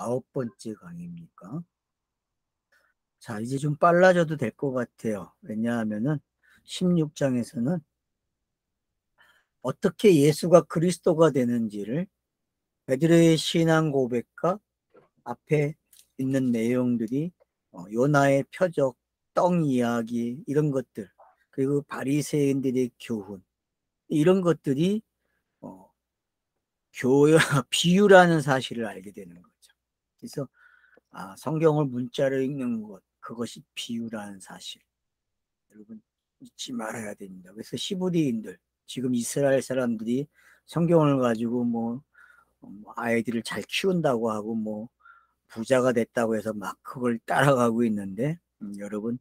9번째 강의입니까? 자, 이제 좀 빨라져도 될 것 같아요. 왜냐하면은 16장에서는 어떻게 예수가 그리스도가 되는지를 베드로의 신앙 고백과 앞에 있는 내용들이 요나의 표적, 떡 이야기 이런 것들, 그리고 바리새인들의 교훈 이런 것들이 어, 교회 비유라는 사실을 알게 되는 거죠. 그래서 성경을 문자로 읽는 것, 그것이 비유라는 사실. 여러분 잊지 말아야 됩니다. 그래서 시브리인들, 지금 이스라엘 사람들이 성경을 가지고 뭐 아이들을 잘 키운다고 하고 뭐 부자가 됐다고 해서 막 그걸 따라가고 있는데, 여러분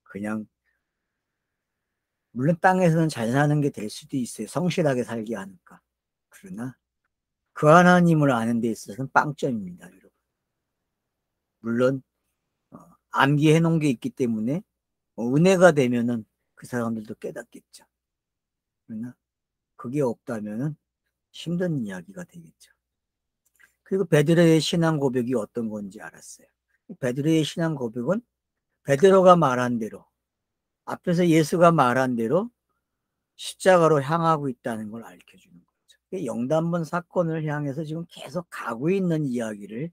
그냥 물론 땅에서는 잘 사는 게 될 수도 있어요. 성실하게 살게 하니까. 그러나 그 하나님을 아는 데 있어서는 빵점입니다, 여러분. 물론 암기해 놓은 게 있기 때문에 은혜가 되면은 그 사람들도 깨닫겠죠. 그러나 그게 없다면은 힘든 이야기가 되겠죠. 그리고 베드로의 신앙 고백이 어떤 건지 알았어요. 베드로의 신앙 고백은 베드로가 말한 대로, 앞에서 예수가 말한 대로 십자가로 향하고 있다는 걸 알려주는 거죠. 영단번 사건을 향해서 지금 계속 가고 있는 이야기를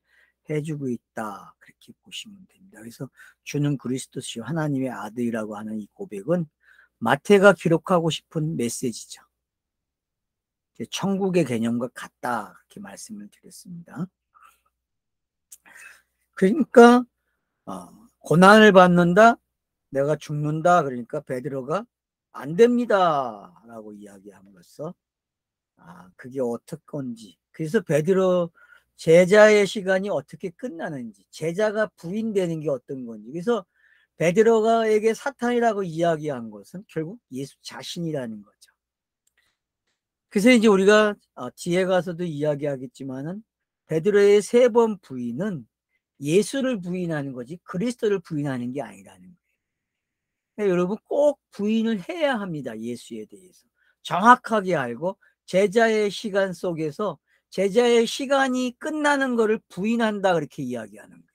해주고 있다, 그렇게 보시면 됩니다. 그래서 주는 그리스도시요 하나님의 아들이라고 하는 이 고백은 마태가 기록하고 싶은 메시지죠. 천국의 개념과 같다, 그렇게 말씀을 드렸습니다. 그러니까 고난을 받는다, 내가 죽는다, 그러니까 베드로가 안 됩니다 라고 이야기함으로써 그게 어떻게 건지, 그래서 베드로 제자의 시간이 어떻게 끝나는지, 제자가 부인되는 게 어떤 건지, 그래서 베드로가에게 사탄이라고 이야기한 것은 결국 예수 자신이라는 거죠. 그래서 이제 우리가 뒤에 가서도 이야기하겠지만은 베드로의 3번 부인은 예수를 부인하는 거지 그리스도를 부인하는 게 아니라는 거예요. 그러니까 여러분 꼭 부인을 해야 합니다. 예수에 대해서 정확하게 알고 제자의 시간 속에서 제자의 시간이 끝나는 것을 부인한다, 그렇게 이야기하는 거예요.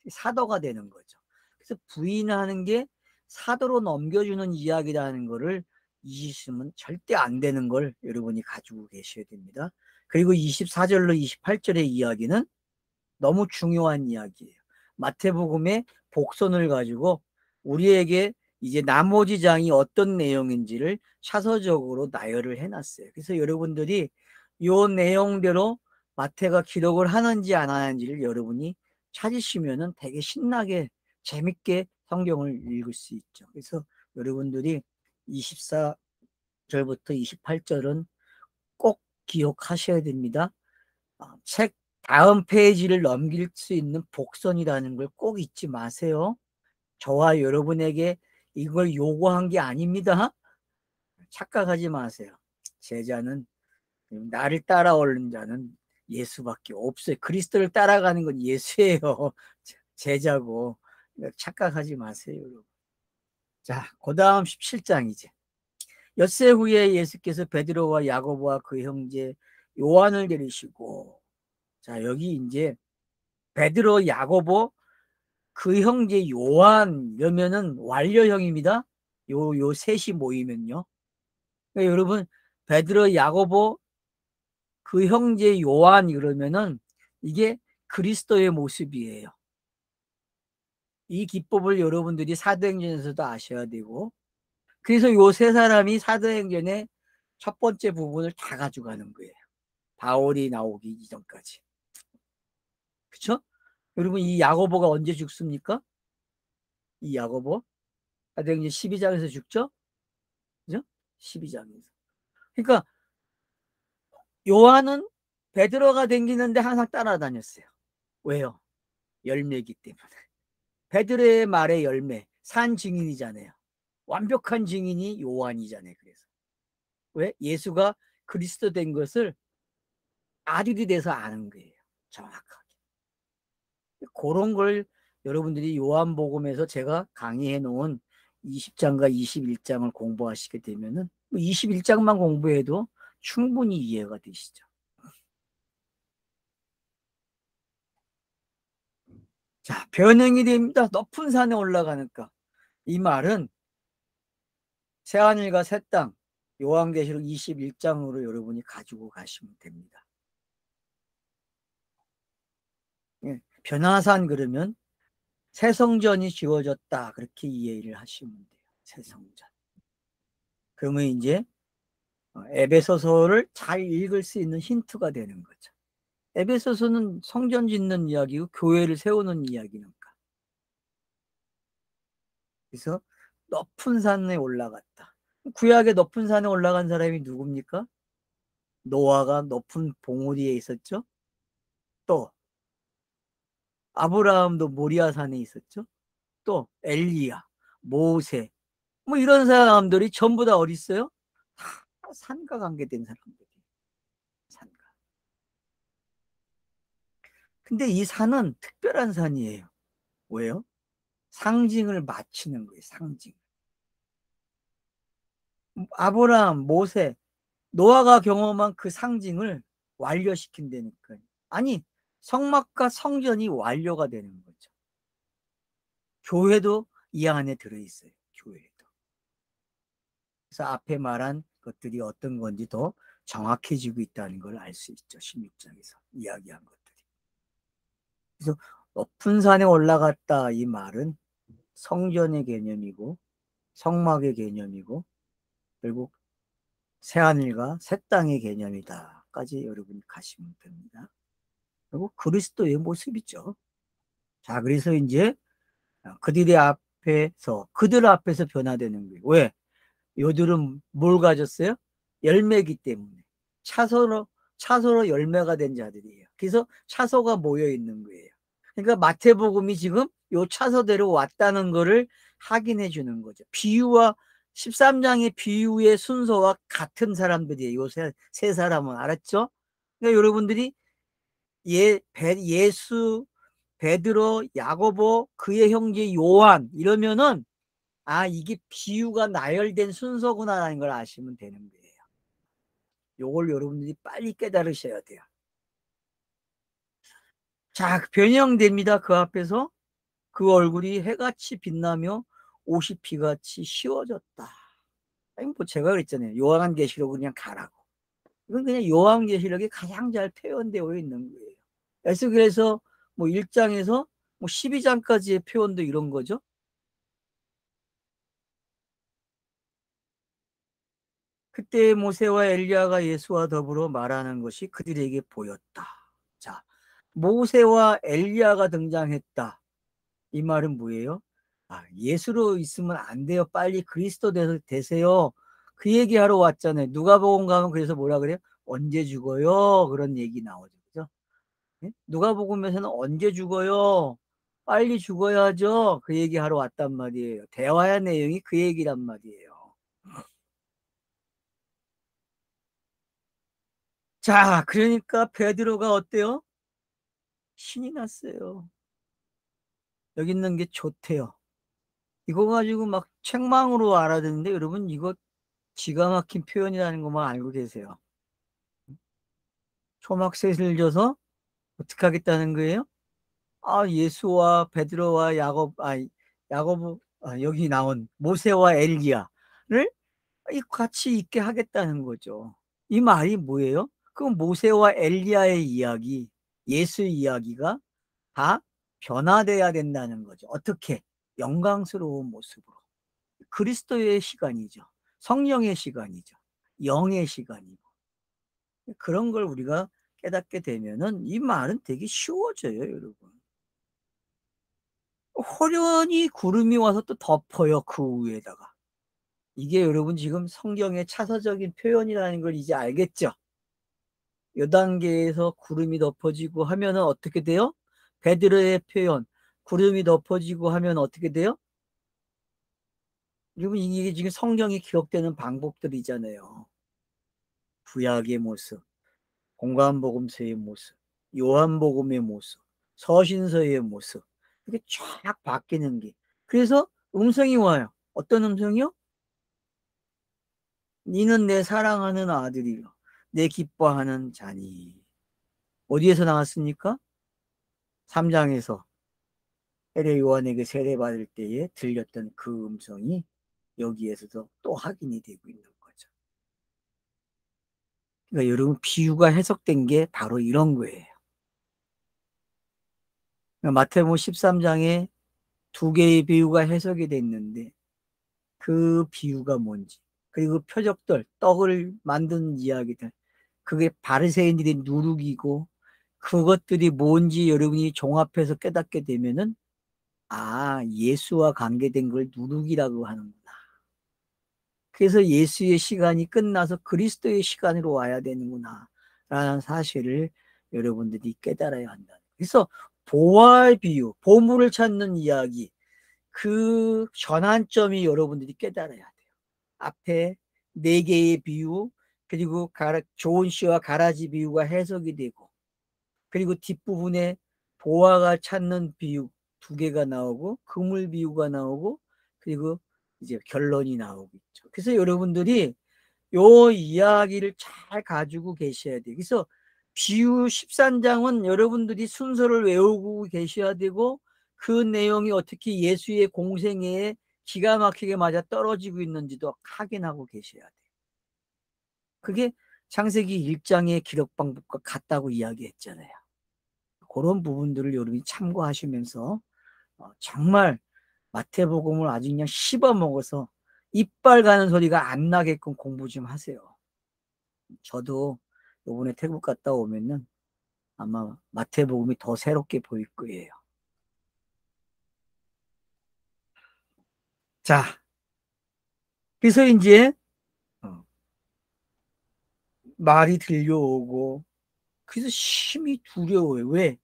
사도가 되는 거죠. 그래서 부인하는 게 사도로 넘겨주는 이야기라는 것을 잊으시면 절대 안 되는 걸 여러분이 가지고 계셔야 됩니다. 그리고 24절로 28절의 이야기는 너무 중요한 이야기예요. 마태복음의 복선을 가지고 우리에게 이제 나머지 장이 어떤 내용인지를 차서적으로 나열을 해놨어요. 그래서 여러분들이 이 내용대로 마태가 기록을 하는지 안 하는지를 여러분이 찾으시면은 되게 신나게 재밌게 성경을 읽을 수 있죠. 그래서 여러분들이 24절부터 28절은 꼭 기억하셔야 됩니다. 책 다음 페이지를 넘길 수 있는 복선이라는 걸 꼭 잊지 마세요. 저와 여러분에게 이걸 요구한 게 아닙니다. 착각하지 마세요. 제자는, 나를 따라오는 자는 예수밖에 없어요. 그리스도를 따라가는 건 예수예요. 제자고. 착각하지 마세요, 여러분. 자, 그 다음 17장이지. 엿새 후에 예수께서 베드로와 야고보와 그 형제 요한을 데리시고, 자, 여기 이제 베드로, 야고보, 그 형제 요한 이러면은 완료형입니다. 요 셋이 모이면요. 그러니까 여러분 베드로, 야고보, 그 형제 요한 이러면은 이게 그리스도의 모습이에요. 이 기법을 여러분들이 사도행전에서도 아셔야 되고, 그래서 요 세 사람이 사도행전의 첫 번째 부분을 다 가져가는 거예요. 바울이 나오기 이전까지. 그렇죠? 여러분 이 야고보가 언제 죽습니까? 이 야고보 사도행전 12장에서 죽죠? 그죠? 12장에서. 그러니까 요한은 베드로가 댕기는데 항상 따라다녔어요. 왜요? 열매이기 때문에. 베드로의 말의 열매, 산 증인이잖아요. 완벽한 증인이 요한이잖아요. 그래서 왜? 예수가 그리스도 된 것을 아들이 돼서 아는 거예요. 정확하게. 그런 걸 여러분들이 요한복음에서 제가 강의해 놓은 20장과 21장을 공부하시게 되면은 21장만 공부해도 충분히 이해가 되시죠. 자, 변형이 됩니다. 높은 산에 올라가니까. 이 말은 새하늘과 새 땅, 요한계시록 21장으로 여러분이 가지고 가시면 됩니다. 예, 변화산 그러면 새 성전이 지어졌다, 그렇게 이해를 하시면 돼요. 새 성전. 그러면 이제 에베소서를 잘 읽을 수 있는 힌트가 되는 거죠. 에베소서는 성전 짓는 이야기고 교회를 세우는 이야기니까. 그래서 높은 산에 올라갔다. 구약의 높은 산에 올라간 사람이 누굽니까? 노아가 높은 봉우리에 있었죠. 또 아브라함도 모리아 산에 있었죠. 또 엘리야, 모세, 뭐 이런 사람들이 전부 다 어디 있어요? 다 산과 관계된 사람들이. 산과. 근데 이 산은 특별한 산이에요. 왜요? 상징을 맞추는 거예요. 상징. 아브라함, 모세, 노아가 경험한 그 상징을 완료시킨다니까요. 아니, 성막과 성전이 완료가 되는 거죠. 교회도 이 안에 들어있어요. 교회도. 그래서 앞에 말한 것들이 어떤 건지 더 정확해지고 있다는 걸 알 수 있죠. 16장에서 이야기한 것들이. 그래서 높은 산에 올라갔다, 이 말은 성전의 개념이고 성막의 개념이고 결국 새하늘과 새 땅의 개념이다까지 여러분이 가시면 됩니다. 그리고 그리스도의 모습이죠. 자, 그래서 이제 그들 앞에서 변화되는 거예요. 왜? 요들은 뭘 가졌어요? 열매기 때문에. 차소로, 차소로 열매가 된 자들이에요. 그래서 차소가 모여 있는 거예요. 그러니까 마태복음이 지금 요 차소대로 왔다는 거를 확인해 주는 거죠. 비유와 13장의 비유의 순서와 같은 사람들이에요. 요 세 사람은. 알았죠? 그러니까 여러분들이 예수, 베드로, 야고보, 그의 형제 요한 이러면은 아, 이게 비유가 나열된 순서구나라는 걸 아시면 되는 거예요. 요걸 여러분들이 빨리 깨달으셔야 돼요. 자, 변형됩니다. 그 앞에서 그 얼굴이 해같이 빛나며 옷이 비같이 씌워졌다. 아니, 뭐 제가 그랬잖아요. 요한계시록은 그냥 가라고. 이건 그냥 요한계시록이 가장 잘 표현되어 있는 거예요. 에스겔에서 뭐 1장에서 뭐 12장까지의 표현도 이런 거죠. 그때 모세와 엘리야가 예수와 더불어 말하는 것이 그들에게 보였다. 자, 모세와 엘리야가 등장했다. 이 말은 뭐예요? 아, 예수로 있으면 안 돼요. 빨리 그리스도 되세요. 그 얘기하러 왔잖아요. 누가복음 가면 그래서 뭐라 그래요? 언제 죽어요? 그런 얘기 나오죠. 그죠? 네? 누가복음에서는 언제 죽어요? 빨리 죽어야죠. 그 얘기하러 왔단 말이에요. 대화의 내용이 그 얘기란 말이에요. 자, 그러니까 베드로가 어때요? 신이 났어요. 여기 있는 게 좋대요. 이거 가지고 막 책망으로 알아듣는데 여러분 이거 기가 막힌 표현이라는 것만 알고 계세요. 초막셋을 져서 어떻게 하겠다는 거예요? 아, 예수와 베드로와 야고보, 여기 나온 모세와 엘리야를 같이 있게 하겠다는 거죠. 이 말이 뭐예요? 그 모세와 엘리야의 이야기, 예수 이야기가 다 변화돼야 된다는 거죠. 어떻게? 영광스러운 모습으로. 그리스도의 시간이죠. 성령의 시간이죠. 영의 시간이고. 그런 걸 우리가 깨닫게 되면은 이 말은 되게 쉬워져요, 여러분. 호련히 구름이 와서 또 덮어요, 그 위에다가. 이게 여러분 지금 성경의 차서적인 표현이라는 걸 이제 알겠죠? 요 단계에서 구름이 덮어지고 하면은 어떻게 돼요? 베드로의 표현, 구름이 덮어지고 하면 어떻게 돼요? 여러분 이게 지금 성경이 기록되는 방법들이잖아요. 구약의 모습, 공관복음서의 모습, 요한복음의 모습, 서신서의 모습, 이렇게 쫙 바뀌는 게. 그래서 음성이 와요. 어떤 음성이요? 니는 내 사랑하는 아들이요, 내 기뻐하는 자니. 어디에서 나왔습니까? 3장에서. 세례 요한에게 세례받을 때에 들렸던 그 음성이 여기에서도 또 확인이 되고 있는 거죠. 그러니까 여러분, 비유가 해석된 게 바로 이런 거예요. 그러니까 마태복음 13장에 두 개의 비유가 해석이 됐는데 그 비유가 뭔지, 그리고 표적들, 떡을 만드는 이야기들, 그게 바리새인들의 누룩이고 그것들이 뭔지 여러분이 종합해서 깨닫게 되면은, 아, 예수와 관계된 걸 누룩이라고 하는구나. 그래서 예수의 시간이 끝나서 그리스도의 시간으로 와야 되는구나 라는 사실을 여러분들이 깨달아야 한다. 그래서 보화의 비유, 보물을 찾는 이야기, 그 전환점이 여러분들이 깨달아야 돼요. 앞에 네 개의 비유, 그리고 좋은 씨와 가라지 비유가 해석이 되고, 그리고 뒷부분에 보화가 찾는 비유 두 개가 나오고, 그물 비유가 나오고, 그리고 이제 결론이 나오고 있죠. 그래서 여러분들이 요 이야기를 잘 가지고 계셔야 돼요. 그래서 비유 13장은 여러분들이 순서를 외우고 계셔야 되고, 그 내용이 어떻게 예수의 공생애에 기가 막히게 맞아 떨어지고 있는지도 확인하고 계셔야 돼요. 그게 창세기 1장의 기록 방법과 같다고 이야기했잖아요. 그런 부분들을 여러분이 참고하시면서 정말 마태복음을 아주 그냥 씹어 먹어서 이빨 가는 소리가 안 나게끔 공부 좀 하세요. 저도 이번에 태국 갔다 오면은 아마 마태복음이 더 새롭게 보일 거예요. 자, 그래서 이제 말이 들려오고, 그래서 심히 두려워요. 왜?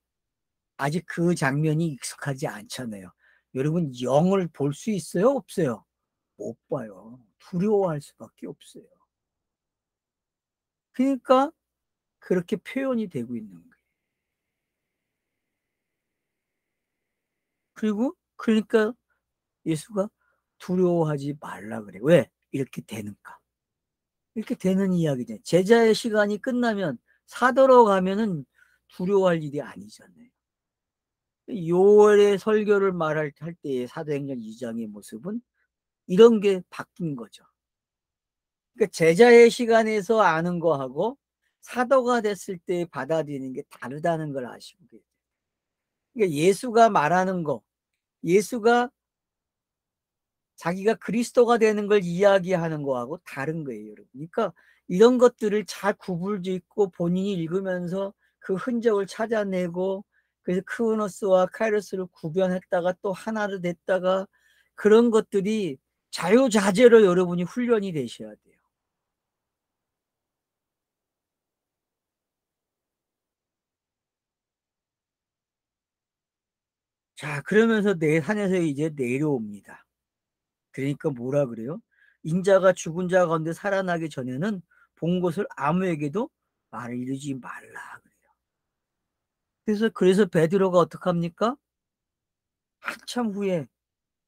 아직 그 장면이 익숙하지 않잖아요. 여러분, 영을 볼 수 있어요? 없어요? 못 봐요. 두려워할 수밖에 없어요. 그러니까 그렇게 표현이 되고 있는 거예요. 그리고 그러니까 예수가 두려워하지 말라 그래. 왜? 이렇게 되는가? 이렇게 되는 이야기죠. 제자의 시간이 끝나면 사도로 가면은 두려워할 일이 아니잖아요. 요월의 설교를 말할 때의 사도행전 2장의 모습은 이런 게 바뀐 거죠. 그러니까 제자의 시간에서 아는 거하고 사도가 됐을 때 받아들이는 게 다르다는 걸 아시고 계세요. 그러니까 예수가 말하는 거, 예수가 자기가 그리스도가 되는 걸 이야기하는 거하고 다른 거예요, 여러분. 그러니까 이런 것들을 잘 구분짓고 본인이 읽으면서 그 흔적을 찾아내고, 그래서 크로노스와 카이로스를 구별했다가 또 하나로 됐다가, 그런 것들이 자유자재로 여러분이 훈련이 되셔야 돼요. 자, 그러면서 산에서 이제 내려옵니다. 그러니까 뭐라 그래요? 인자가 죽은 자 가운데 살아나기 전에는 본 것을 아무에게도 말을 이르지 말라 그래요. 그래서 베드로가 어떡합니까? 한참 후에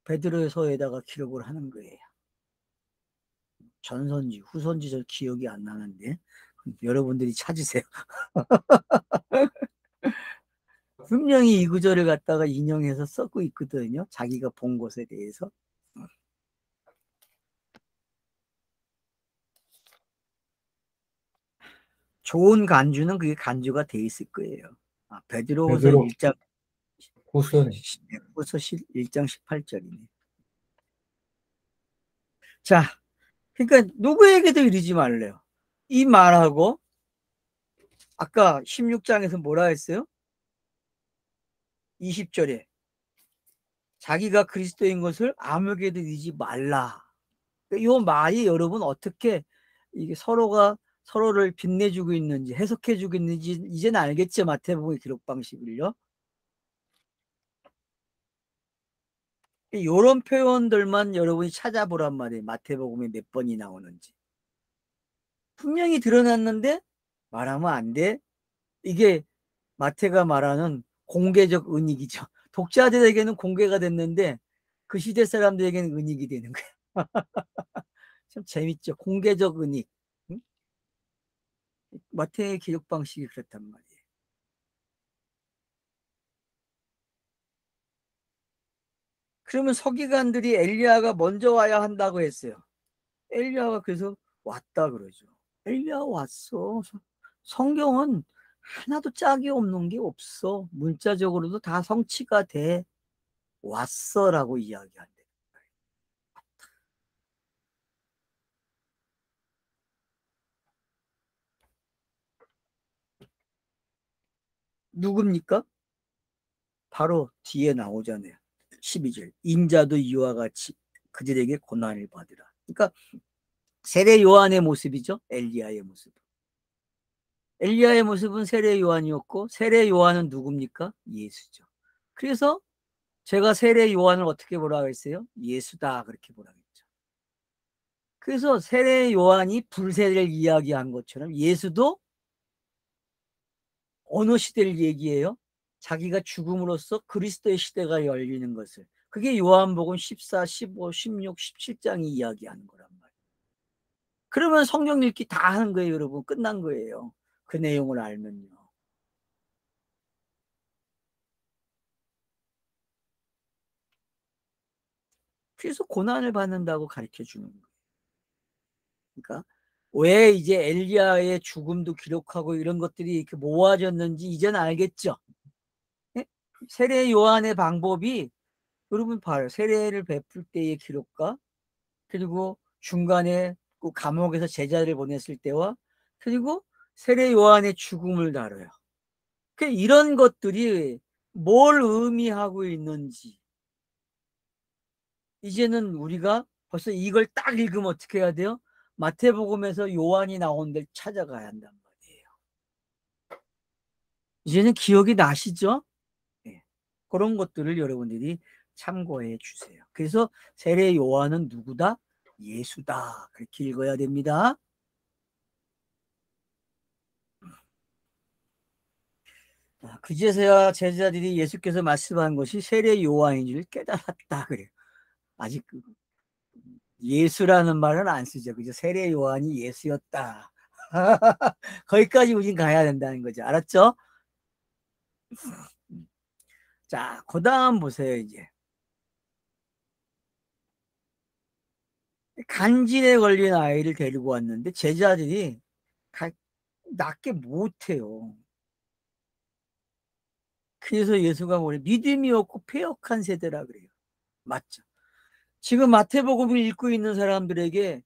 베드로서에다가 기록을 하는 거예요. 전선지, 후선지 저 기억이 안 나는데 여러분들이 찾으세요. 분명히 이 구절을 갖다가 인용해서 쓰고 있거든요. 자기가 본 것에 대해서. 좋은 간주는 그게 간주가 돼 있을 거예요. 베드로후서 베드로 1장 후서네. 후서 1장 18절이네. 자, 그러니까 누구에게도 이르지 말래요. 이 말하고 아까 16장에서 뭐라 했어요? 20절에 자기가 그리스도인 것을 아무에게도 이르지 말라. 이 말이 여러분 어떻게 이게 서로가 서로를 빛내주고 있는지 해석해주고 있는지 이제는 알겠죠? 마태복음의 기록 방식을요. 이런 표현들만 여러분이 찾아보란 말이에요. 마태복음에 몇 번이 나오는지. 분명히 드러났는데 말하면 안 돼. 이게 마태가 말하는 공개적 은익이죠. 독자들에게는 공개가 됐는데 그 시대 사람들에게는 은익이 되는 거예요. 참 재밌죠. 공개적 은익. 응? 마태의 기록 방식이 그렇단 말이에요. 그러면 서기관들이 엘리야가 먼저 와야 한다고 했어요. 엘리야가 그래서 왔다 그러죠. 엘리야 왔어. 성경은 하나도 짝이 없는 게 없어. 문자적으로도 다 성취가 돼. 왔어라고 이야기한대. 누굽니까? 바로 뒤에 나오잖아요. 12절. 인자도 이와 같이 그들에게 고난을 받으라. 그러니까 세례 요한의 모습이죠. 엘리야의 모습. 엘리야의 모습은 세례 요한이었고 세례 요한은 누굽니까? 예수죠. 그래서 제가 세례 요한을 어떻게 보라고 했어요? 예수다 그렇게 보라고 했죠. 그래서 세례 요한이 불세를 이야기한 것처럼 예수도 어느 시대를 얘기해요? 자기가 죽음으로써 그리스도의 시대가 열리는 것을. 그게 요한복음 14, 15, 16, 17장이 이야기하는 거란 말이에요. 그러면 성경 읽기 다 하는 거예요, 여러분. 끝난 거예요. 그 내용을 알면요. 그래서 고난을 받는다고 가르쳐 주는 거예요. 그러니까 왜 이제 엘리야의 죽음도 기록하고 이런 것들이 이렇게 모아졌는지 이제는 알겠죠? 예? 세례 요한의 방법이 여러분 봐요. 세례를 베풀 때의 기록과 그리고 중간에 그 감옥에서 제자를 보냈을 때와 그리고 세례 요한의 죽음을 다뤄요. 이런 것들이 뭘 의미하고 있는지 이제는 우리가 벌써 이걸 딱 읽으면 어떻게 해야 돼요? 마태복음에서 요한이 나온 데를 찾아가야 한단 말이에요. 이제는 기억이 나시죠? 네. 그런 것들을 여러분들이 참고해 주세요. 그래서 세례 요한은 누구다? 예수다. 그렇게 읽어야 됩니다. 그제서야 제자들이 예수께서 말씀한 것이 세례 요한인 줄 깨달았다. 그래요. 아직 예수라는 말은 안 쓰죠. 그죠? 세례 요한이 예수였다. 거기까지 우린 가야 된다는 거죠. 알았죠? 자, 그 다음 보세요, 이제. 간질에 걸린 아이를 데리고 왔는데 제자들이 낫게 못해요. 그래서 예수가 뭐래? 믿음이 없고 패역한 세대라 그래요. 맞죠? 지금 마태복음을 읽고 있는 사람들에게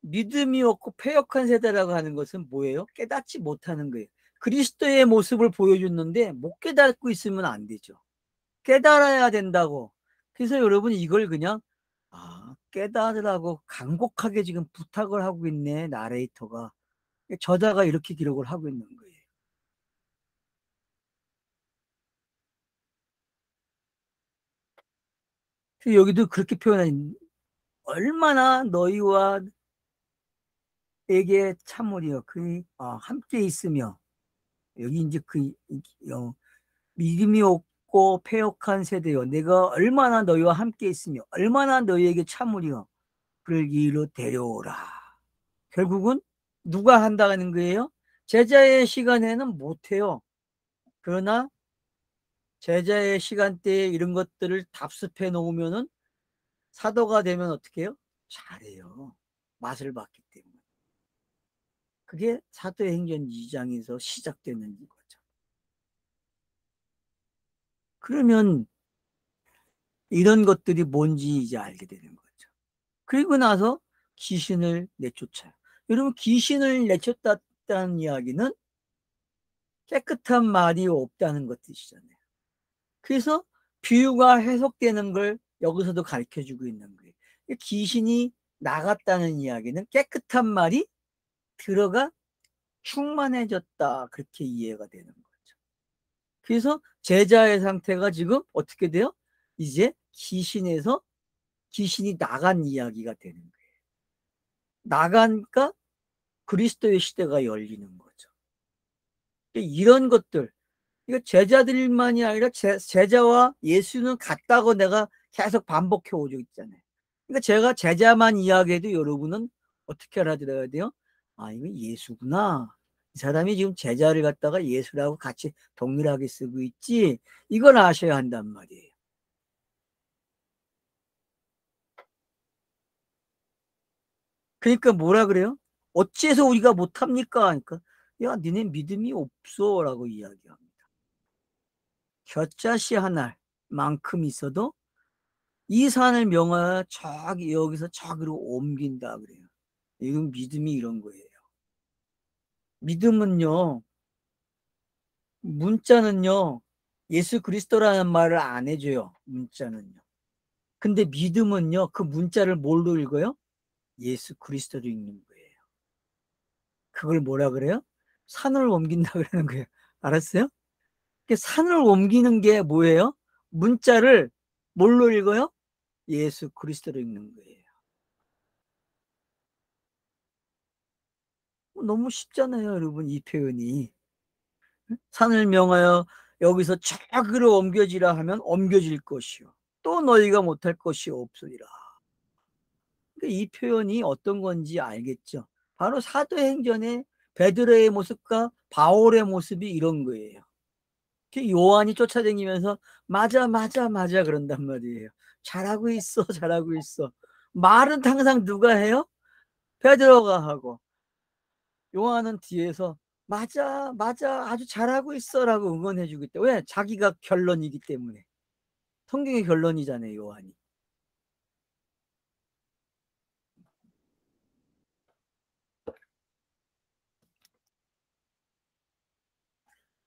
믿음이 없고 패역한 세대라고 하는 것은 뭐예요? 깨닫지 못하는 거예요. 그리스도의 모습을 보여줬는데 못 깨닫고 있으면 안 되죠. 깨달아야 된다고. 그래서 여러분 이걸 그냥 깨달으라고 간곡하게 지금 부탁을 하고 있네, 나레이터가. 저자가 이렇게 기록을 하고 있는 거예요. 여기도 그렇게 표현한 얼마나 너희와 에게 참으리요. 함께 있으며 여기 이제 믿음이 없고 패역한 세대요. 내가 얼마나 너희와 함께 있으며 얼마나 너희에게 참으리요. 그를 이리로 데려오라. 결국은 누가 한다는 거예요? 제자의 시간에는 못해요. 그러나 제자의 시간대에 이런 것들을 답습해 놓으면은 사도가 되면 어떻게 해요? 잘해요. 맛을 봤기 때문에. 그게 사도행전 2장에서 시작되는 거죠. 그러면 이런 것들이 뭔지 이제 알게 되는 거죠. 그리고 나서 귀신을 내쫓아요. 여러분 귀신을 내쫓았다는 이야기는 깨끗한 말이 없다는 것 뜻이잖아요. 그래서 비유가 해석되는 걸 여기서도 가르쳐주고 있는 거예요. 귀신이 나갔다는 이야기는 깨끗한 말이 들어가 충만해졌다 그렇게 이해가 되는 거죠. 그래서 제자의 상태가 지금 어떻게 돼요? 이제 귀신이 나간 이야기가 되는 거예요. 나가니까 그리스도의 시대가 열리는 거죠. 이런 것들 이거 제자들만이 아니라 제자와 예수는 같다고 내가 계속 반복해 오고 있잖아요. 그러니까 제가 제자만 이야기해도 여러분은 어떻게 알아들어야 돼요? 이거 예수구나. 이 사람이 지금 제자를 갖다가 예수라고 같이 동일하게 쓰고 있지. 이걸 아셔야 한단 말이에요. 그러니까 뭐라 그래요? 어째서 우리가 못합니까? 그러니까 야, 니네 믿음이 없어 라고 이야기합니다. 겨자씨 하나만큼 있어도 이 산을 명하여 저기 여기서 저기로 옮긴다 그래요. 이건 믿음이 이런 거예요. 믿음은요, 문자는요, 예수 그리스도라는 말을 안 해줘요. 문자는요. 근데 믿음은요, 그 문자를 뭘로 읽어요? 예수 그리스도로 읽는 거예요. 그걸 뭐라 그래요? 산을 옮긴다 그러는 거예요. 알았어요? 산을 옮기는 게 뭐예요? 문자를 뭘로 읽어요? 예수 그리스도로 읽는 거예요. 너무 쉽잖아요, 여러분, 이 표현이. 산을 명하여 여기서 저기로 옮겨지라 하면 옮겨질 것이요. 또 너희가 못할 것이 없으리라. 이 표현이 어떤 건지 알겠죠? 바로 사도행전의 베드로의 모습과 바울의 모습이 이런 거예요. 요한이 쫓아다니면서 맞아 맞아 맞아 그런단 말이에요. 잘하고 있어 잘하고 있어. 말은 항상 누가 해요? 베드로가 하고, 요한은 뒤에서 맞아 맞아 아주 잘하고 있어 라고 응원해 주기 때문에. 왜? 자기가 결론이기 때문에. 성경의 결론이잖아요, 요한이.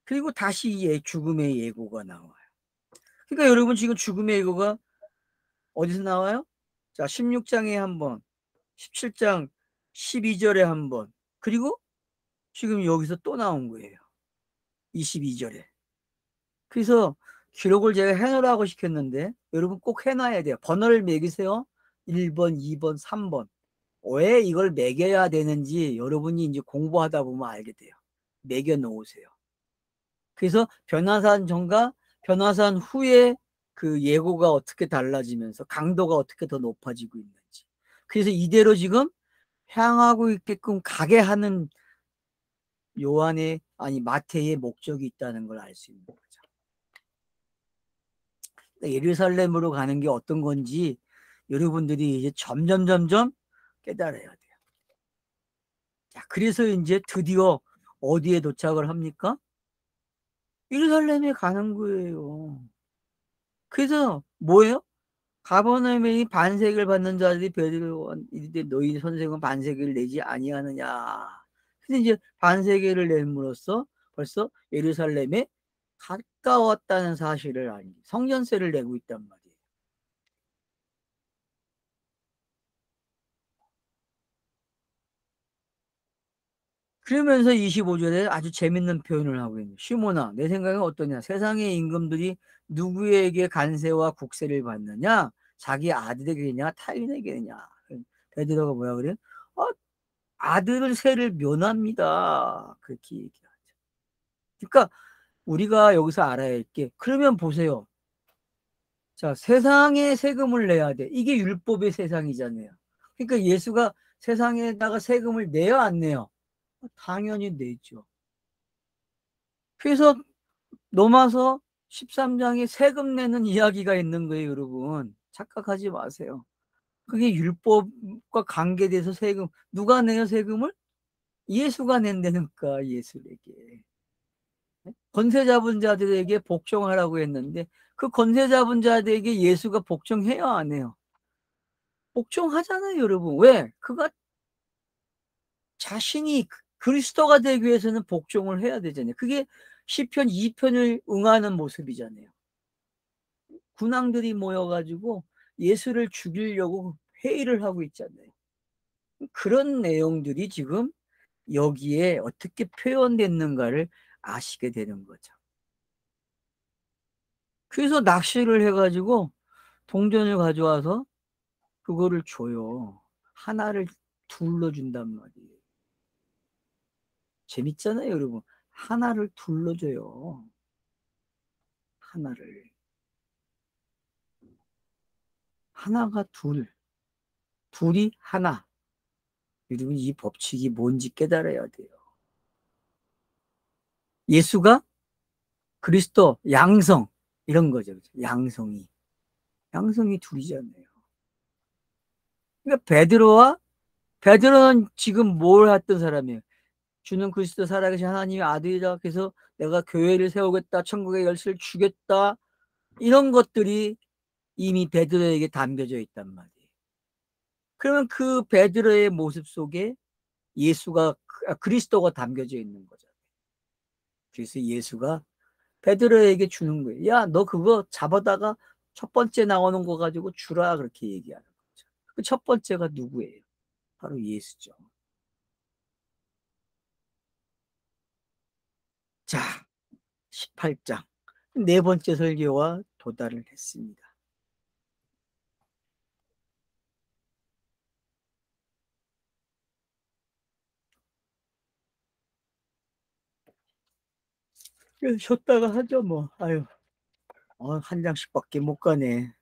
그리고 다시 죽음의 예고가 나와요. 그러니까 여러분, 지금 죽음의 예고가 어디서 나와요? 자, 16장에 한 번, 17장 12절에 한 번, 그리고 지금 여기서 또 나온 거예요. 22절에. 그래서 기록을 제가 해놓으라고 시켰는데 여러분 꼭 해놔야 돼요. 번호를 매기세요. 1번, 2번, 3번. 왜 이걸 매겨야 되는지 여러분이 이제 공부하다 보면 알게 돼요. 매겨 놓으세요. 그래서 변화산 전과 변화산 후에 그 예고가 어떻게 달라지면서 강도가 어떻게 더 높아지고 있는지. 그래서 이대로 지금 향하고 있게끔 가게 하는 요한의, 아니 마태의 목적이 있다는 걸 알 수 있는 거죠. 예루살렘으로 가는 게 어떤 건지 여러분들이 이제 점점 깨달아야 돼요. 자, 그래서 이제 드디어 어디에 도착을 합니까? 예루살렘에 가는 거예요. 그래서 뭐예요? 가버나움에 반세기를 받는 자들이 베드로와 이르되 너희 선생은 반세기를 내지 아니하느냐. 그래서 이제 반세기를 냄으로써 벌써 예루살렘에 가까웠다는 사실을 알기, 성전세를 내고 있단 말이에요. 그러면서 25절에 아주 재밌는 표현을 하고 있는, 시몬아 내 생각은 어떠냐? 세상의 임금들이 누구에게 간세와 국세를 받느냐? 자기 아들에게냐 타인에게냐? 베드로가 뭐야 그래요? 아들을 세를 면합니다. 그렇게 얘기하죠. 그러니까 우리가 여기서 알아야 할 게, 그러면 보세요. 자, 세상에 세금을 내야 돼. 이게 율법의 세상이잖아요. 그러니까 예수가 세상에다가 세금을 내요, 안 내요? 당연히 내죠. 그래서 로마서 13장에 세금 내는 이야기가 있는 거예요, 여러분. 착각하지 마세요. 그게 율법과 관계돼서 세금, 누가 내요, 세금을? 예수가 낸다니까, 예수에게. 권세 잡은 자들에게 복종하라고 했는데 그 권세 잡은 자들에게 예수가 복종해요, 안 해요? 복종하잖아요, 여러분. 왜? 그가 자신이 그리스도가 되기 위해서는 복종을 해야 되잖아요. 그게 시편 2편을 응하는 모습이잖아요. 군왕들이 모여가지고 예수를 죽이려고 회의를 하고 있잖아요. 그런 내용들이 지금 여기에 어떻게 표현됐는가를 아시게 되는 거죠. 그래서 낚시를 해가지고 동전을 가져와서 그거를 줘요. 하나를 둘러준단 말이에요. 재밌잖아요, 여러분. 하나를 둘러줘요. 하나를. 하나가 둘, 둘이 하나. 여러분, 이 법칙이 뭔지 깨달아야 돼요. 예수가 그리스도 양성, 이런 거죠. 양성이. 양성이 둘이잖아요. 그러니까 베드로와 베드로는 지금 뭘 했던 사람이에요? 주는 그리스도 살아계신 하나님의 아들이다. 그래서 내가 교회를 세우겠다. 천국의 열쇠를 주겠다. 이런 것들이 이미 베드로에게 담겨져 있단 말이에요. 그러면 그 베드로의 모습 속에 예수가 그리스도가 담겨져 있는 거죠. 그래서 예수가 베드로에게 주는 거예요. 야, 너 그거 잡아다가 첫 번째 나오는 거 가지고 주라. 그렇게 얘기하는 거죠. 그 첫 번째가 누구예요? 바로 예수죠. 자, 18장. 네 번째 설교와 도달을 했습니다. 쉬었다가 하죠, 뭐. 아유, 한 장씩밖에 못 가네.